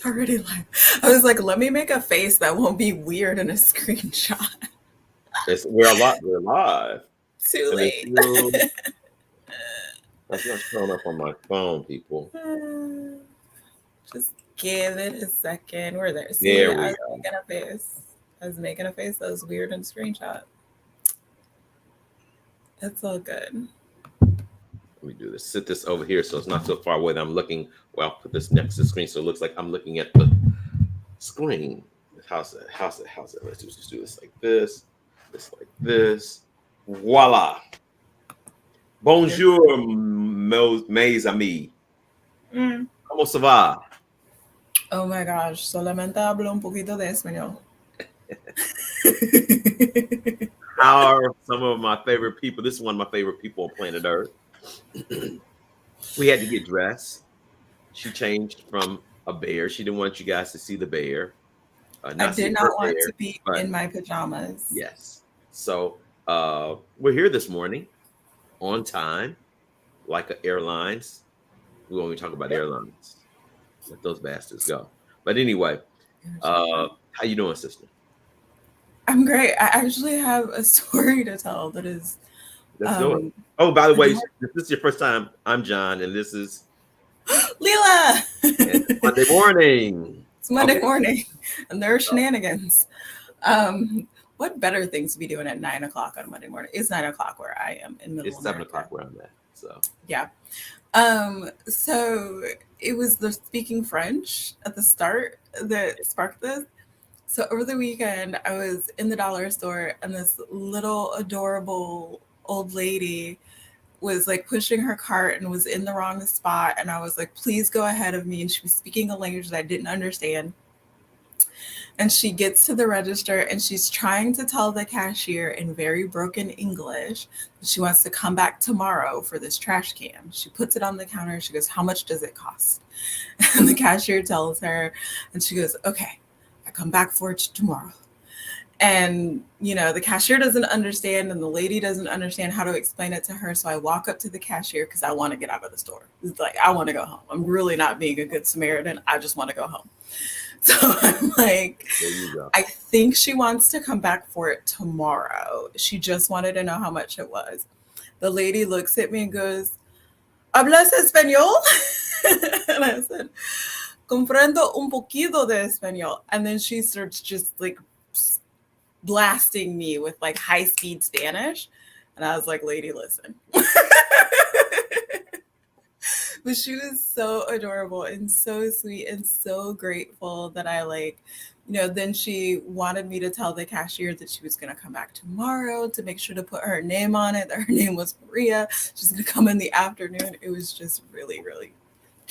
It's already live. I was like, let me make a face that won't be weird in a screenshot. We're live. Too And late. that's not showing up on my phone, people. Just give it a second. We're there. See, There I we was go. making a face. I was making a face that was weird in screenshot. It's all good. Let me do this. Sit this over here so it's not so far away that I'm looking. Well, I'll put this next to the screen so it looks like I'm looking at the screen. How's it? How's it? How's it? Let's just do this like this. This like this. Voila. Bonjour, mes amis. Mm. ¿Cómo se va? Oh my gosh, solamente hablo un poquito de español. How are some of my favorite people? This is one of my favorite people on planet Earth. We had to get dressed. She changed from a bear. She didn't want you guys to see the bear, I not see did her not want bear, to be but in my pajamas. yes. So we're here this morning on time, like airlines. We won't even talk about airlines. Let those bastards go. But anyway, how you doing, sister? I'm great. I actually have a story to tell that is Let's do it. um Oh, by the way, adorable. if this is your first time, I'm John, and this is Lila! Monday morning. It's Monday Okay. morning and there are shenanigans. Um, what better things to be doing at 9 o'clock on a Monday morning? It's 9 o'clock where I am in middle It's 7 o'clock America. where I'm at. So Yeah. So it was the speaking French at the start that sparked this. So over the weekend, I was in the dollar store and this little adorable old lady was like pushing her cart and was in the wrong spot. And I was like, please go ahead of me. And she was speaking a language that I didn't understand. And she gets to the register and she's trying to tell the cashier in very broken English that she wants to come back tomorrow for this trash can. She puts it on the counter. She goes, how much does it cost? And the cashier tells her, and she goes, okay, I come back for it tomorrow. And, the cashier doesn't understand and the lady doesn't understand how to explain it to her. So I walk up to the cashier because I want to get out of the store. It's like, I want to go home. I'm really not being a good Samaritan. I just want to go home. So I'm like, there you go. I think she wants to come back for it tomorrow. She just wanted to know how much it was. The lady looks at me and goes, ¿Hablas español? And I said, comprendo un poquito de español. And then she starts just like blasting me with like high speed Spanish. And I was like, lady, listen. But she was so adorable and so sweet and so grateful that I then she wanted me to tell the cashier that she was going to come back tomorrow to make sure to put her name on it, that her name was Maria. She's going to come in the afternoon. It was just really, really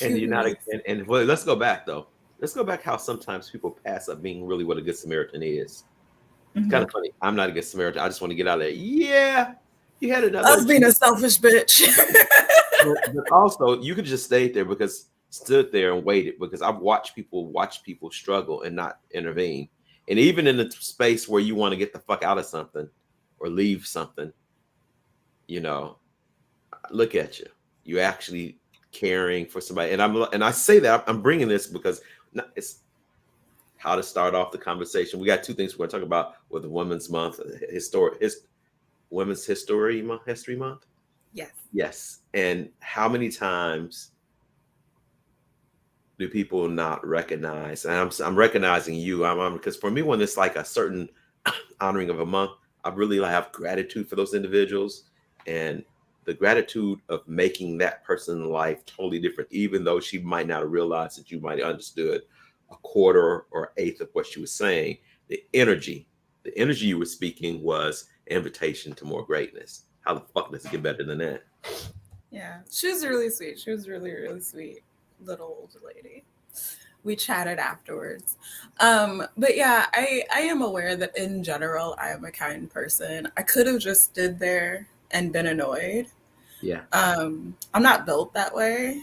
And cute. you're not, and well, let's go back though. Let's go back how sometimes people pass up being really what a good Samaritan is. It's kind of funny. I'm not a good Samaritan. I just want to get out of there. Yeah, you had I another. was being a selfish bitch. But also, you could just stayed there because stood there and waited because I've watched people struggle and not intervene. And even in the space where you want to get the fuck out of something or leave something, look at you. You actually caring for somebody. And I say that I'm bringing this because it's how to start off the conversation. We got two things we're going to talk about with Women's Month, Women's History Month. Yes. Yes. And how many times do people not recognize? And I'm recognizing you. Because for me, when it's like a certain honoring of a month, I really have gratitude for those individuals and the gratitude of making that person's life totally different, even though she might not have realized that you might have understood a quarter or eighth of what she was saying. The energy you were speaking was an invitation to more greatness. How the fuck does it get better than that? Yeah, she was really sweet. She was really, really sweet little old lady. We chatted afterwards. But yeah, I am aware that in general I am a kind person. I could have just stood there and been annoyed. Yeah. I'm not built that way.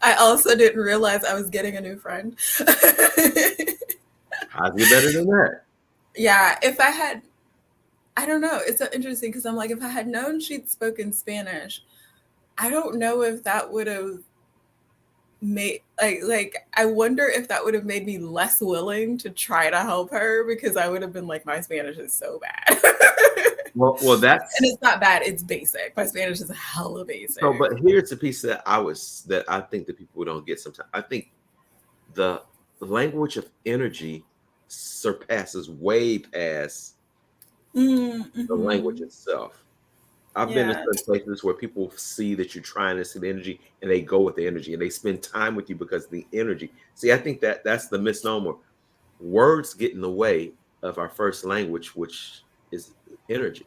I also didn't realize I was getting a new friend. How's it better than that? Yeah, I don't know. It's so interesting because I'm like, if I had known she'd spoken Spanish, I don't know if that would have I wonder if that would have made me less willing to try to help her, because I would have been like, my Spanish is so bad. Well, And that's it's not bad, it's basic. My Spanish is hella so. basic. But here's the piece that I think that people don't get sometimes. I think the language of energy surpasses way past the language Mm-hmm. itself. I've been to Yeah. certain places where people see that you're trying to see the energy and they go with the energy and they spend time with you because of the energy. See, I think that that's the misnomer. Words get in the way of our first language, which is energy.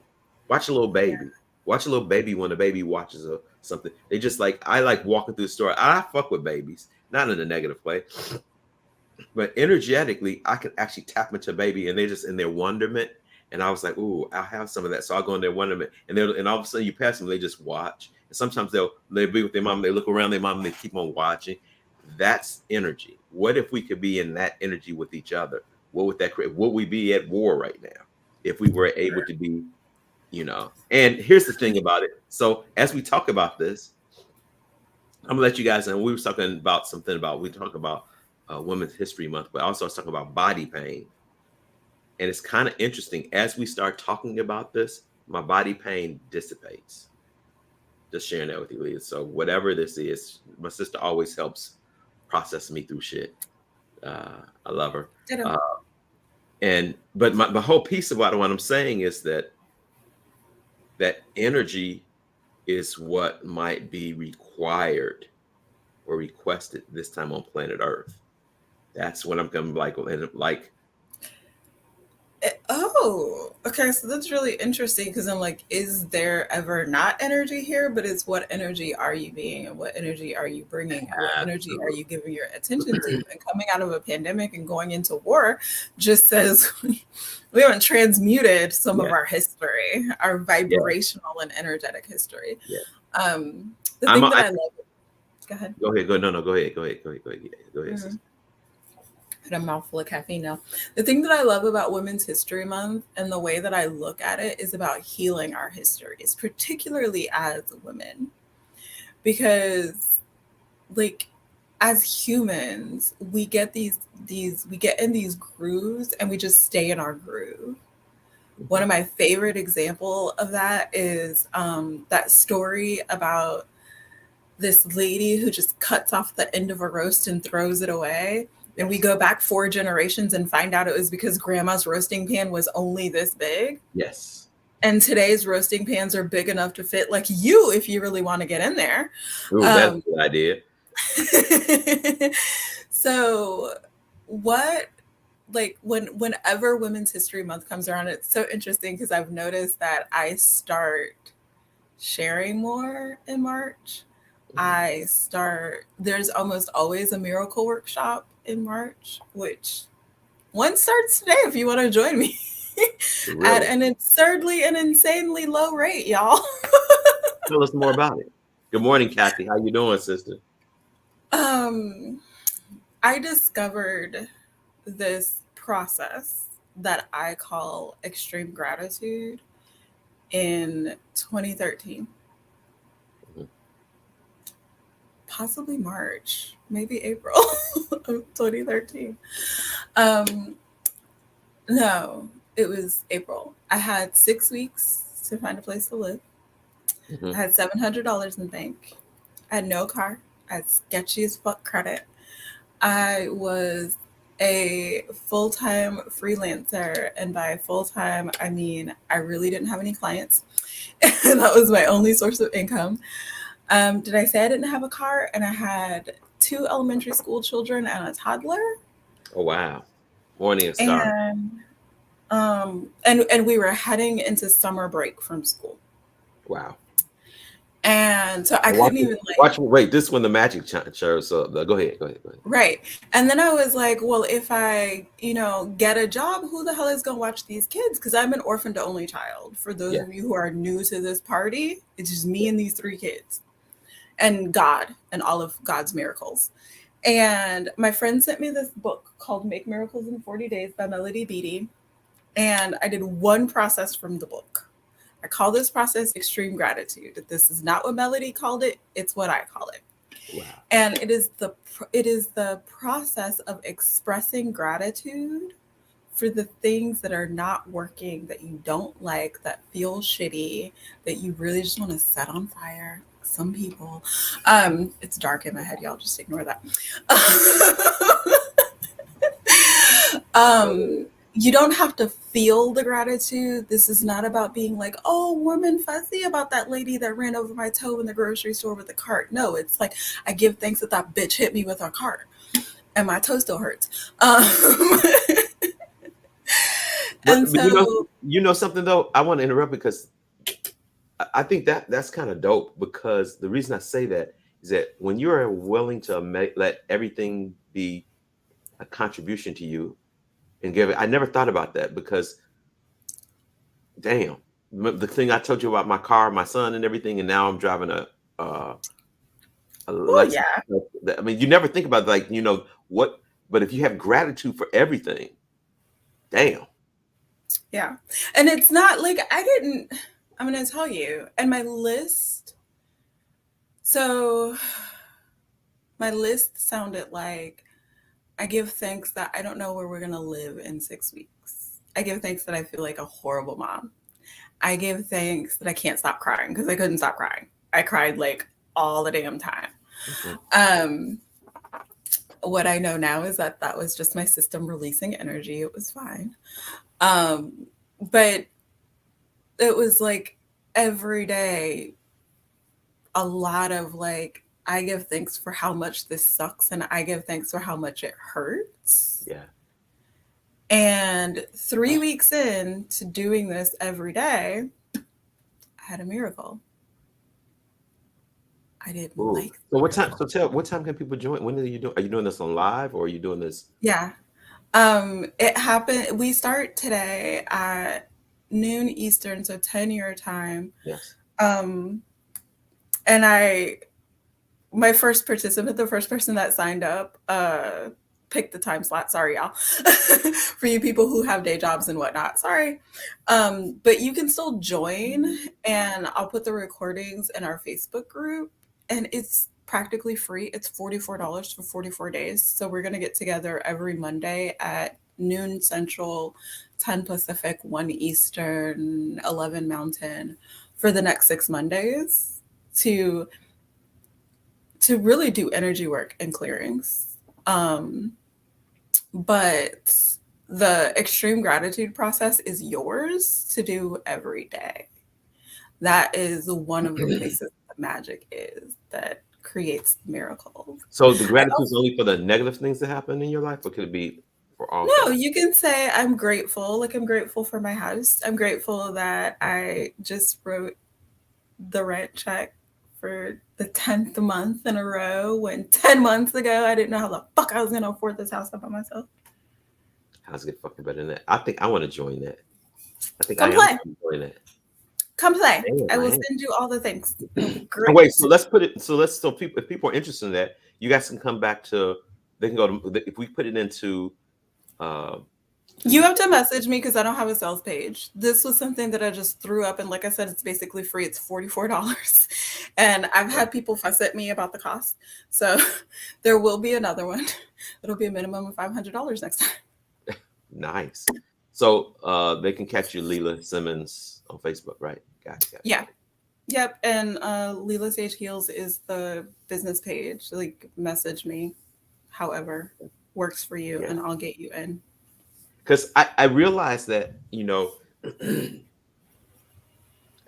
Watch a little Yeah. baby. Watch a little baby when a baby watches something. They just like, I like walking through the store. I fuck with babies, not in a negative way, but energetically, I can actually tap into a baby and they're just in their wonderment. And I was like, ooh, I'll have some of that. So I'll go in their wonderment. And all of a sudden you pass them, they just watch. And sometimes they'll be with their mom, they look around their mom, and they keep on watching. That's energy. What if we could be in that energy with each other? What would that create? Would we be at war right now if we were able to be, And here's the thing about it. So as we talk about this, I'm gonna let you guys know. We were talking about something about we talk about Women's History Month, but also I was talking about body pain, and it's kind of interesting as we start talking about this. My body pain dissipates. Just sharing that with you, Leah. So whatever this is, my sister always helps process me through shit. I love her. Ditto. Uh, and but my whole piece about what I'm saying is that energy is what might be required or requested this time on planet Earth. That's what I'm coming like. Oh, okay. So that's really interesting, because I'm like, is there ever not energy here? But it's, what energy are you being, and what energy are you bringing, and what energy are Absolutely. you giving your attention to? And coming out of a pandemic and going into war just says we haven't transmuted some of Yeah, our history, our yeah, vibrational and energetic history. yeah. The I'm. thing that I I love, go ahead. Go ahead. Go. No, no. Go ahead. Go ahead. Go ahead. Go ahead. Yeah, go ahead, Mhm. sister. Had a mouthful of caffeine now. The thing that I love about Women's History Month and the way that I look at it is about healing our histories, particularly as women. Because, like, as humans, we get we get in these grooves and we just stay in our groove. One Mhm. of my favorite example of that is that story about this lady who just cuts off the end of a roast and throws it away. And we Yes. go back 4 generations and find out it was because grandma's roasting pan was only this big. Yes. And today's roasting pans are big enough to fit like you if you really want to get in there. Ooh, that's Um, a good idea. so what whenever Women's History Month comes around, it's so interesting because I've noticed that I start sharing more in March. Mhm. There's almost always a miracle workshop in March, which one starts today if you want to join me at Really? an absurdly and insanely low rate, y'all. Tell us more about it. Good morning, Kathy. How you doing, sister? um, I discovered this process that I call extreme gratitude in 2013, Mhm. possibly March, maybe April of 2013. Um, no, it was April. I had 6 weeks to find a place to live. I Mhm. had $700 in the bank. I had no car. I had sketchy as fuck credit. I was a full time freelancer. And by full time, I mean I really didn't have any clients. And that was my only source of income. Did I say I didn't have a car? And I had 2 elementary school children and a toddler. Oh wow. Morning star. And and we were heading into summer break from school. Wow. And so I Watch couldn't it. even like. Watch. Wait. This is when the magic shows up. Go ahead. Go ahead. Go ahead. Right. And then I was like, well, if I, get a job, who the hell is going to watch these kids? Because I'm an orphan to only child. For those Yeah. of you who are new to this party, it's just me Yeah. and these 3 kids and God and all of God's miracles. And my friend sent me this book called Make Miracles in 40 Days by Melody Beattie. And I did one process from the book. I call this process extreme gratitude. This is not what Melody called it, it's what I call it. Wow. And it is the process of expressing gratitude for the things that are not working, that you don't like, that feel shitty, that you really just want to set on fire. Some people. It's dark in my head, y'all. Just ignore that. um, you don't have to feel the gratitude. This is not about being like, oh, warm and fuzzy about that lady that ran over my toe in the grocery store with a cart. No, it's like, I give thanks that that bitch hit me with her cart and my toe still hurts. And But so, you know something though. I want to interrupt because I think that that's kind of dope. Because the reason I say that is that when you are willing to let everything be a contribution to you and give it, I never thought about that because damn, the thing I told you about my car, my son, and everything, and now I'm driving uh, a well, Lexus. yeah, I mean, you never think about like what, but if you have gratitude for everything, damn. yeah. And it's not like I'm going to tell you, and my list, so my list sounded like, I give thanks that I don't know where we're going to live in 6 weeks. I give thanks that I feel like a horrible mom. I give thanks that I can't stop crying because I couldn't stop crying. I cried like all the damn time. Mhm. Um, what I know now is that that was just my system releasing energy. It was fine. Um, but it was like every day, a lot of like, I give thanks for how much this sucks and I give thanks for how much it hurts. Yeah. And 3 weeks in to doing this every day, I had a miracle. I didn't Ooh. like So the what time? So miracle. tell what time can people join? When are you doing? Are you doing this on live or are you doing this? Yeah. It happened. We start today at noon Eastern, so 10 your time. Yes. Um, and my first participant, the first person that signed up, picked the time slot. Sorry, y'all. For you people who have day jobs and whatnot. Sorry. But you can still join, and I'll put the recordings in our Facebook group, and it's practically free. It's $44 for 44 days. So we're gonna get together every Monday at noon Central, 10 Pacific, 1 Eastern, 11 Mountain for the next 6 Mondays to really do energy work and clearings. Um, but the extreme gratitude process is yours to do every day. That is one of the places the magic is that creates miracles. So the I gratitude is also, only for the negative things that happen in your life, or could it be for all no, things? you can say I'm grateful. Like, I'm grateful for my house. I'm grateful that I just wrote the rent check for the 10th month in a row when 10 months ago I didn't know how the fuck I was going to afford this house all by myself. How's it get fucking better than that? I think I want to join that. I think I Come am play. gonna join that. Come play. Damn, I I will am. send you all the things. It'll be Oh, wait, so great. let's put it. So let's so people if people are interested in that, you guys can come back to. They can go to if we put it into. Uh, let You me. have to message me because I don't have a sales page. This was something that I just threw up. And like I said, it's basically free. It's $44. And I've had people fuss at me about the cost. So there will be another one. It'll be a minimum of $500 next time. Nice. So they can catch you, Leela Simmons, on Facebook, right? Got Yeah. it. Yep. And Lila Sage Heals is the business page. Like, message me however works for you Yeah. and I'll get you in. Because I realized that,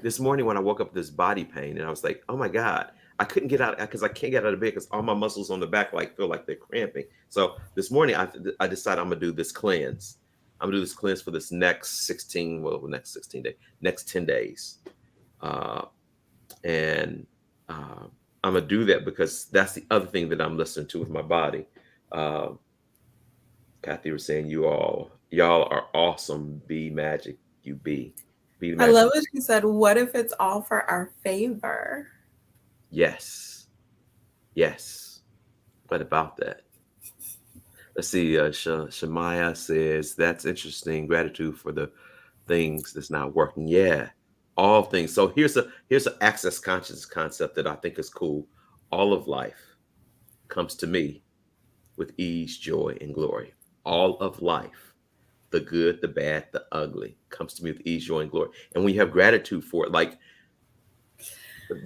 this morning when I woke up with this body pain, and I was like, oh my God, I couldn't get out because I can't get out of bed because all my muscles on the back like feel like they're cramping. So this morning I decided I'm gonna do this cleanse. I'm gonna do this cleanse for this next 16, well, next 16 days, next 10 days. Uh, and uh, I'm gonna do that because that's the other thing that I'm listening to with my body. Uh, Kathy was saying, y'all are awesome. Be magic, you be the I magic. love what she said. What if it's all for our favor? Yes, yes. What about that? Let's see. Shamaya says that's interesting. Gratitude for the things that's not working. Yeah, all things. So here's an access consciousness concept that I think is cool. All of life. comes to me with ease, joy, and glory. All of life, the good, the bad, the ugly, comes to me with ease, joy, and glory. And when you have gratitude for it, like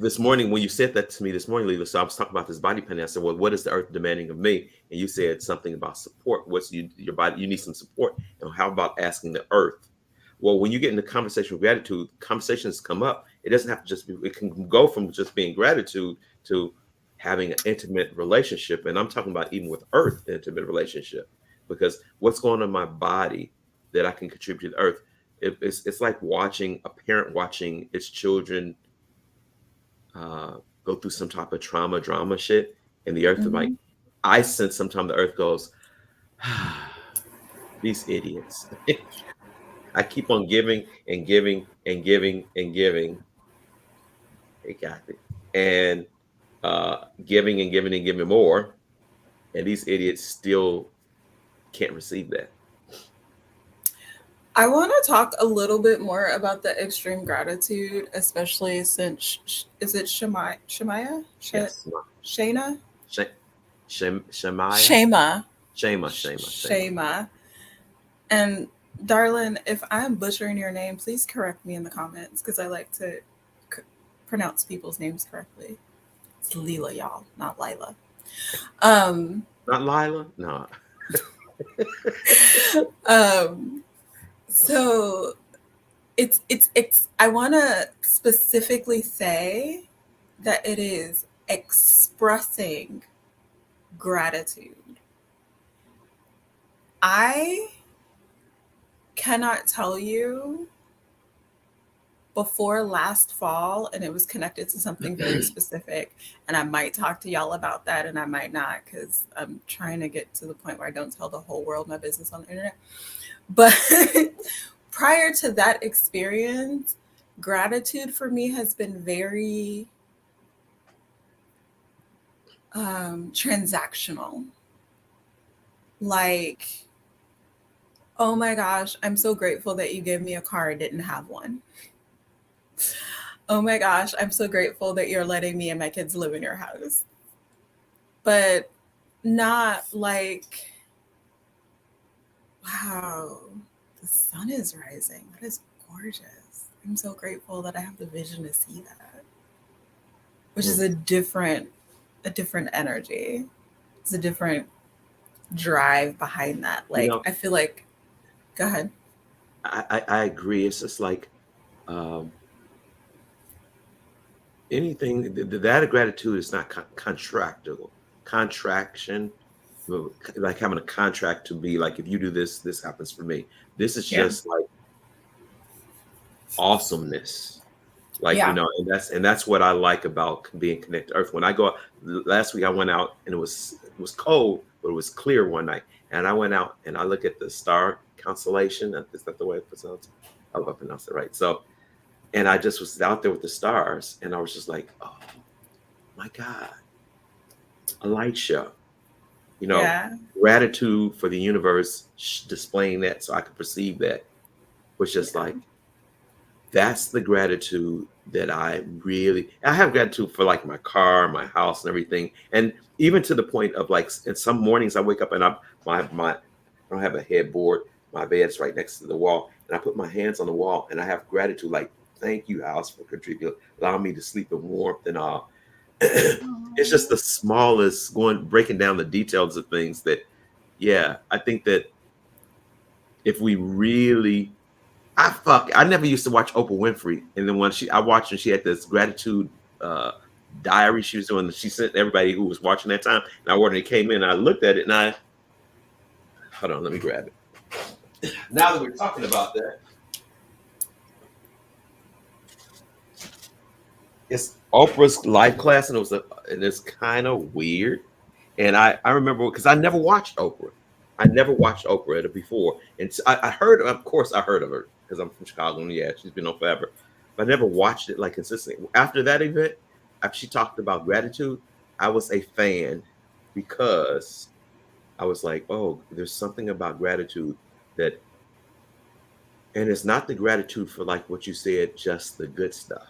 this morning when you said that to me this morning, Lila, so I was talking about this body pain. I said, well, what is the earth demanding of me? And you said something about support. What's your body? You need some support. And how about asking the earth? Well, when you get into conversation with gratitude, conversations come up. It doesn't have to just be, it can go from just being gratitude to having an intimate relationship. And I'm talking about even with earth, intimate relationship, because what's going on in my body that I can contribute to the earth. It's like watching a parent watching its children go through some type of trauma, drama shit, and the earth is like, Mhm. I sense sometimes the earth goes, these idiots. I keep on giving and giving and giving and giving. They got it. And giving and giving and giving more. And these idiots still can't receive that. I want to talk a little bit more about the extreme gratitude, especially since is it Shemaya? Yes. Shayna? Shemaya? Shema. Shema. Shema. And darling, if I'm butchering your name, please correct me in the comments because I like to c- pronounce people's names correctly. It's Lila, y'all, not Lila. Um, Not Lila? No. um, so it's. I want to specifically say that it is expressing gratitude. I cannot tell you before last fall, and it was connected to something very specific. And I might talk to y'all about that, and I might not because I'm trying to get to the point where I don't tell the whole world my business on the internet. But prior to that experience, gratitude for me has been very transactional. Like, oh my gosh, I'm so grateful that you gave me a car I didn't have one. Oh my gosh, I'm so grateful that you're letting me and my kids live in your house. But not like, wow, the sun is rising. That is gorgeous. I'm so grateful that I have the vision to see that, which is Mm. a different energy. It's a different drive behind that. You Like, know, I feel like, go ahead. I agree. It's just like um, anything that gratitude is not contractible. Contraction, well, like having a contract to be like, if you do this, this happens for me. This is Yeah. just like awesomeness. Like, Yeah. and that's what I like about being connected to earth. When I go out, last week I went out and it was cold, but it was clear one night. And I went out and I look at the star constellation. Is that the way it pronounced? I hope I pronounced it right. So, and I just was out there with the stars, and I was just like, oh my God, a light show. You know, Yeah. gratitude for the universe displaying that so I could perceive that was just Yeah. like, that's the gratitude that I have gratitude for, like my car, my house, and everything. And even to the point of like, in some mornings I wake up and I don't have a headboard. My bed's right next to the wall, and I put my hands on the wall and I have gratitude, like, thank you, house, for contributing, allow me to sleep in warmth and all. It's just Aw. the smallest, going breaking down the details of things that, yeah, I think that if we really I never used to watch Oprah Winfrey, and then when I watched her, she had this gratitude uh, diary she was doing. She sent everybody who was watching that time, and when it came in, I looked at it, and I hold on, let me grab it. Now that we're talking about that, it's Oprah's life class, and and it's kind of weird. And I remember because I never watched Oprah. I never watched Oprah before, and so I heard, of course, I heard of her because I'm from Chicago, and yeah, she's been on forever. But I never watched it like consistently. After that event, after she talked about gratitude, I was a fan because I was like, oh, there's something about gratitude that, and it's not the gratitude for like what you said, just the good stuff.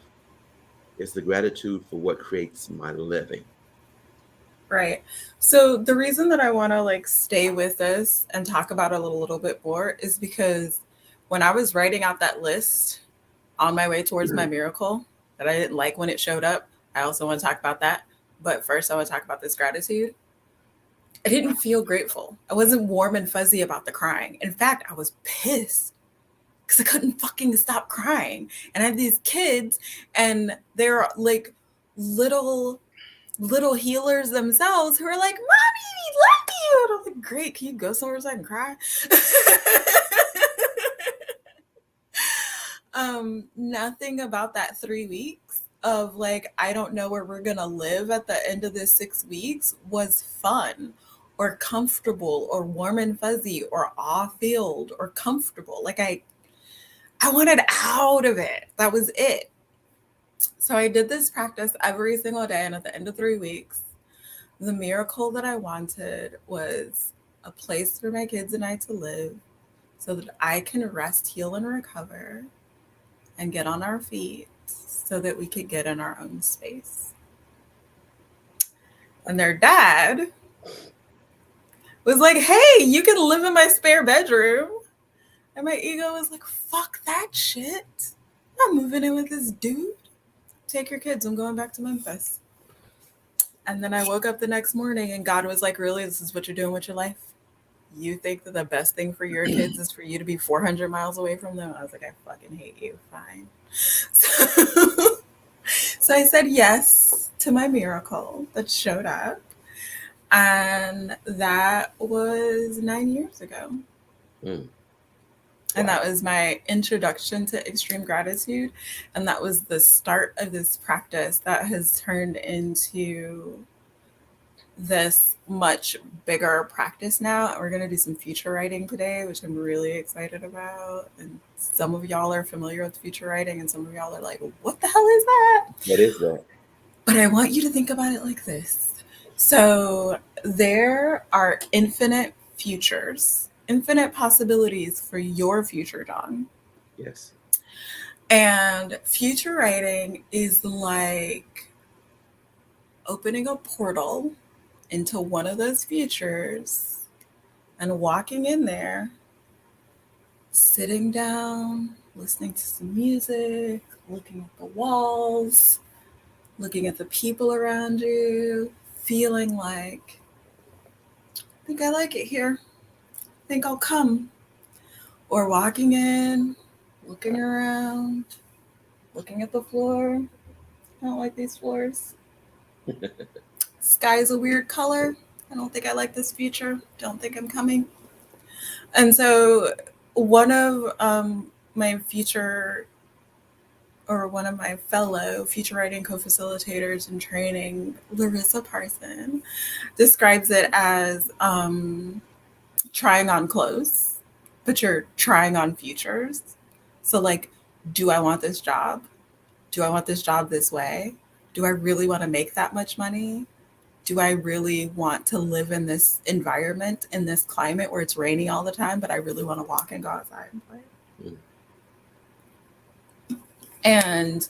It's the gratitude for what creates my living. Right. So the reason that I want to like stay with this and talk about it a little bit more is because when I was writing out that list on my way towards my miracle that I didn't like when it showed up, I also want to talk about that. But first, I want to talk about this gratitude. I didn't feel grateful. I wasn't warm and fuzzy about the crying. In fact, I was pissed because I couldn't fucking stop crying. And I had these kids, and they're like little healers themselves who are like, "Mommy, we love you." And I'm like, "Great, can you go somewhere so I can cry?" Nothing about that 3 weeks of like, I don't know where we're gonna live at the end of this 6 weeks was fun or comfortable or warm and fuzzy or awe filled or comfortable. Like I wanted out of it. That was it. So I did this practice every single day, and at the end of 3 weeks, the miracle that I wanted was a place for my kids and I to live so that I can rest, heal, and recover and get on our feet so that we could get in our own space. And their dad was like, "Hey, you can live in my spare bedroom." And my ego was like, "Fuck that shit. I'm not moving in with this dude. Take your kids. I'm going back to Memphis." And then I woke up the next morning and God was like, "Really? This is what you're doing with your life? You think that the best thing for your kids is for you to be 400 miles away from them?" I was like, "I fucking hate you. Fine." So, so I said yes to my miracle that showed up. And that was 9 years ago. Mm. And Wow. that was my introduction to extreme gratitude. And that was the start of this practice that has turned into this much bigger practice now. And we're going to do some future writing today, which I'm really excited about. And some of y'all are familiar with future writing, and some of y'all are like, "What the hell is that?" What is that? But I want you to think about it like this. So there are infinite futures, infinite possibilities for your future, Don. Yes. And future writing is like opening a portal into one of those futures and walking in there, sitting down, listening to some music, looking at the walls, looking at the people around you, feeling like, "I think I like it here. I think I'll come." Or walking in, looking around, looking at the floor. "I don't like these floors. Sky's a weird color. I don't think I like this future. Don't think I'm coming." And so, one of my future or one of my fellow future writing co-facilitators in training, Larissa Parson, describes it as trying on clothes, but you're trying on futures. So, like, do I want this job? Do I want this job this way? Do I really want to make that much money? Do I really want to live in this environment, in this climate where it's rainy all the time, but I really want to walk and go outside and play? Mm. And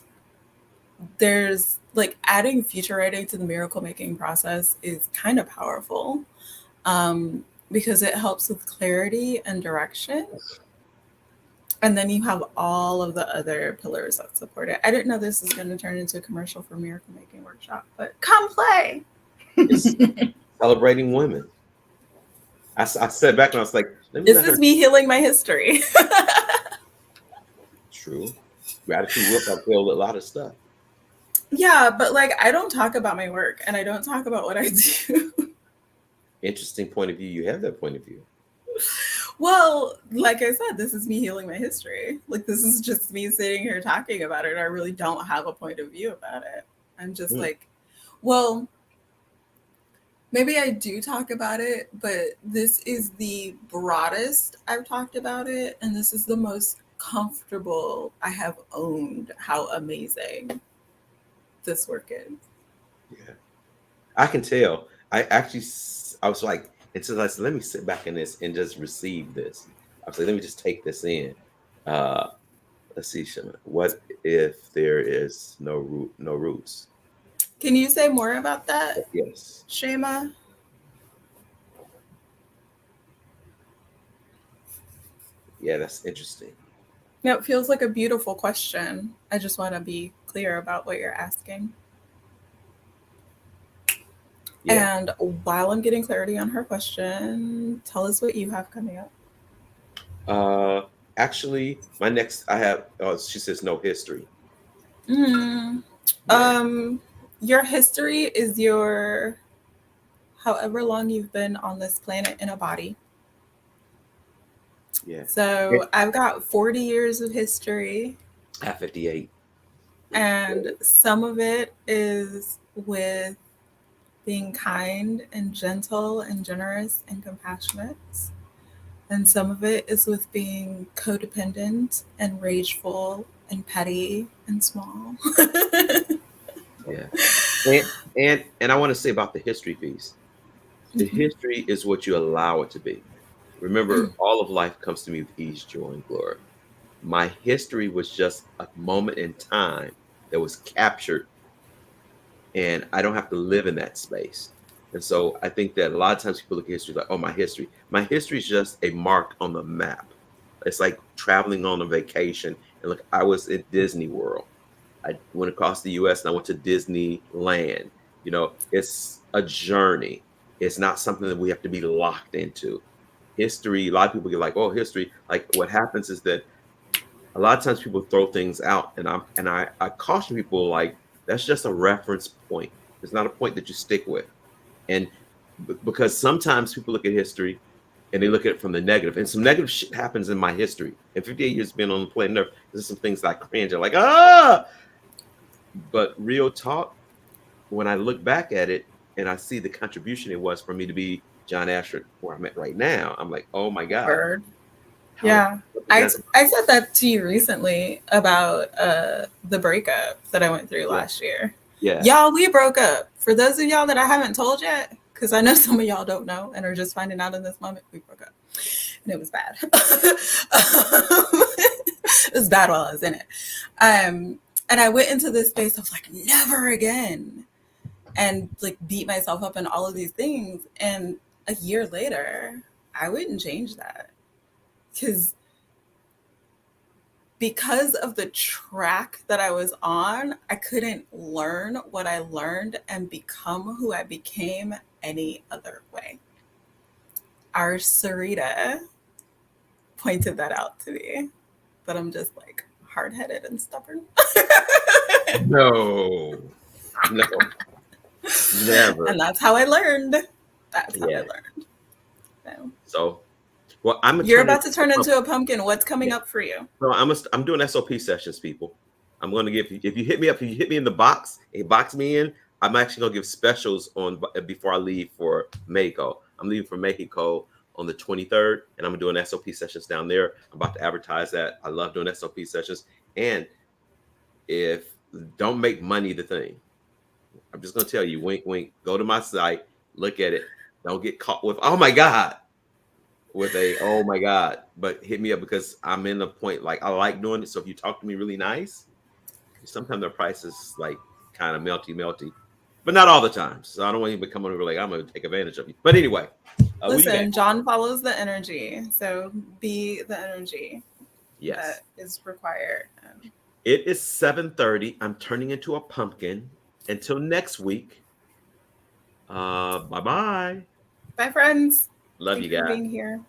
there's like adding future writing to the miracle making process is kind of powerful, because it helps with clarity and direction. And then you have all of the other pillars that support it. I didn't know this is going to turn into a commercial for Miracle Making Workshop, but come play. It's celebrating women. I sat back and I was like, let me This let her. is me healing my history. True. Gratitude will uphill a lot of stuff. Yeah, but like I don't talk about my work and I don't talk about what I do. Interesting point of view. You have that point of view. Well, like I said, this is me healing my history. Like this is just me sitting here talking about it. I really don't have a point of view about it. I'm just Mm. like, well, maybe I do talk about it, but this is the broadest I've talked about it, and this is the most comfortable I have owned how amazing this work is. Yeah. I can tell. I was like, until I said, let me sit back in this and just receive this. I was like, let me just take this in. Uh, let's see, Shimon. What if there is no roots? Can you say more about that, Yes. Shema? Yeah, that's interesting. No, it feels like a beautiful question. I just want to be clear about what you're asking. Yeah. And while I'm getting clarity on her question, tell us what you have coming up. Uh, actually, my next I have. Oh, she says no history. Mm, Yeah. your history is your however long you've been on this planet in a body. Yeah. Yeah. So I've got 40 years of history, I have 58. and some of it is with being kind and gentle and generous and compassionate. And some of it is with being codependent and rageful and petty and small. Yeah. And and I want to say about the history piece. The Mhm. history is what you allow it to be. Remember, all of life comes to me with ease, joy, and glory. My history was just a moment in time that was captured, and I don't have to live in that space. And so I think that a lot of times people look at history like, oh, my history. My history is just a mark on the map. It's like traveling on a vacation. And look, I was at Disney World. I went across the US and I went to Disneyland. It's a journey. It's not something that we have to be locked into. History, a lot of people get like, oh, history. Like what happens is that a lot of times people throw things out, and I caution people like that's just a reference point. It's not a point that you stick with. And because sometimes people look at history and they look at it from the negative, and some negative shit happens in my history. In 58 years being on the planet Earth, there's some things that I cringe at, like but real talk, when I look back at it and I see the contribution it was for me to be John Asher where I'm at right now, I'm like, oh my God, Word. how did Yeah. I put I, together? I said that to you recently about the breakup that I went through Yeah, last year. yeah, Y'all, we broke up. For those of y'all that I haven't told yet, because I know some of y'all don't know and are just finding out in this moment, we broke up. And it was bad. It was bad while I was in it. And I went into this space of like, never again. And like beat myself up and all of these things. And a year later, I wouldn't change that. Because of the track that I was on, I couldn't learn what I learned and become who I became any other way. Our Sarita pointed that out to me, that I'm just like hard headed and stubborn. no, no, never. And that's how I learned. That's how I Yeah. learned. So, So, well, I'm gonna you're turn it about to into a turn pumpkin. into a pumpkin. What's coming Yeah. up for you? So I'm doing SOP sessions, people. I'm gonna give you, if you hit me up, if you hit me in the box, box me in. I'm actually gonna give specials on before I leave for Mexico. I'm leaving for Mexico on the 23rd, and I'm doing SOP sessions down there. I'm about to advertise that. I love doing SOP sessions, and if don't make money the thing, I'm just gonna tell you, wink, wink. Go to my site, look at it. Don't get caught with, oh my God, with a oh my God. But hit me up because I'm in the point like I like doing it. So if you talk to me really nice, sometimes their price is like kind of melty, melty, but not all the time. So I don't want you to come over like I'm gonna take advantage of you. But anyway, what do you got? Listen, John follows the energy. So be the energy Yes. that is required. It is 7:30. I'm turning into a pumpkin. Until next week. Bye bye. Bye, friends. Love Thank you you for guys. being here.